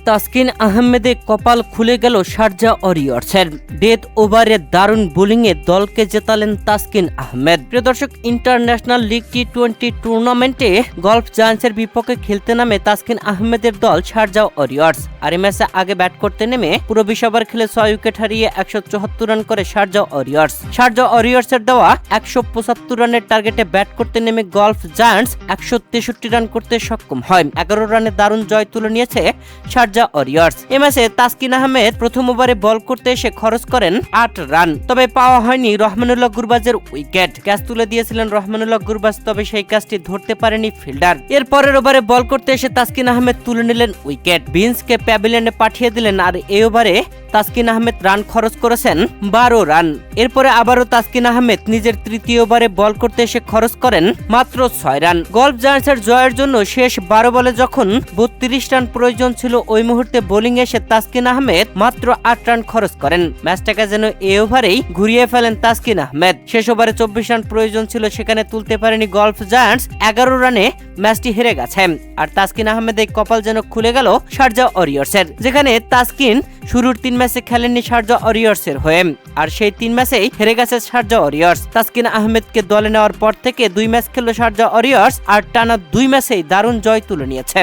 তাসকিন আহমেদের কপাল খুলে গেল শারজা ওয়ারিয়র্সের। ডেথ ওভারে দারুণ বোলিংয়ে দলকে জেতালেন তাসকিন আহমেদ। প্রিয় দর্শক, ইন্টারন্যাশনাল লিগ টি-20 টুর্নামেন্টে গলফ জায়ান্টসের বিপক্ষে খেলতে নামে তাসকিন আহমেদের দল শারজা ওয়ারিয়র্স। আর এই ম্যাচে আগে ব্যাট করতে নেমে পুরো 20 ওভার খেলে 6 উইকেট হারিয়ে 174 রান করে শারজা ওয়ারিয়র্স। শারজা ওয়ারিয়র্সের দেওয়া 175 রানের টার্গেটে ব্যাট করতে নেমে গলফ জায়ান্টস 163 রান করতে সক্ষম হয়। 11 রানে দারুণ জয় তুলে নিয়েছে শারজা ওয়ারিয়র্স। এই ম্যাচে তাসকিন আহমেদ প্রথম ওভারে বল করতে এসে খরচ করেন 8 রান, তবে পাওয়া হয়নি রহমানুল্লাহ গুরবাজের উইকেট। ক্যাচ তুলে দিয়েছিলেন রহমানুল্লাহ গুরবাজ, তবে সেই ক্যাচটি ধরতে পারেনি ফিল্ডার। এর পরের ওভারে বল করতে এসে তাসকিন আহমেদ তুলে নিলেন উইকেট, বিন্সকে প্যাভিলিয়নে পাঠিয়ে দিলেন। আর এই ওভারে তাসকিন আহমেদ রান খরচ করেছেন 12 রান। এরপরে আবারও তাসকিন আহমেদ নিজের তৃতীয় ওভারে বল করতে এসে খরচ করেন মাত্র 6 রান। গলফ জায়ান্টসের জয়ের জন্য শেষ 12 বলে যখন 32 রান প্রয়োজন ছিল, ওই মুহূর্তে বোলিং এসে তাসকিন আহমেদ মাত্র 8 রান খরচ করেন। ম্যাচটাকে যেন এই ওভারেই ঘুরিয়ে ফেলেন তাসকিন আহমেদ। শেষ ওভারে 24 রান প্রয়োজন ছিল, সেখানে তুলতে পারেনি গলফ জায়ান্টস। 11 রানে ম্যাচটি হেরে গেছে। আর তাসকিন আহমেদের কপাল যেন খুলে গেল শারজা ওয়ারিয়র্সের, যেখানে তাসকিন শুরুর 3 ম্যাচে খেলেননি শারজা ওয়ারিয়র্সের হয়ে, আর সেই 3 ম্যাচেই হেরে গেছে শারজা ওয়ারিয়র্স। তাসকিন আহমেদকে দলে নেওয়ার পর থেকে 2 ম্যাচ খেলল শারজা ওয়ারিয়র্স, আর টানা 2 ম্যাচেই দারুণ জয় তুলে নিয়েছে।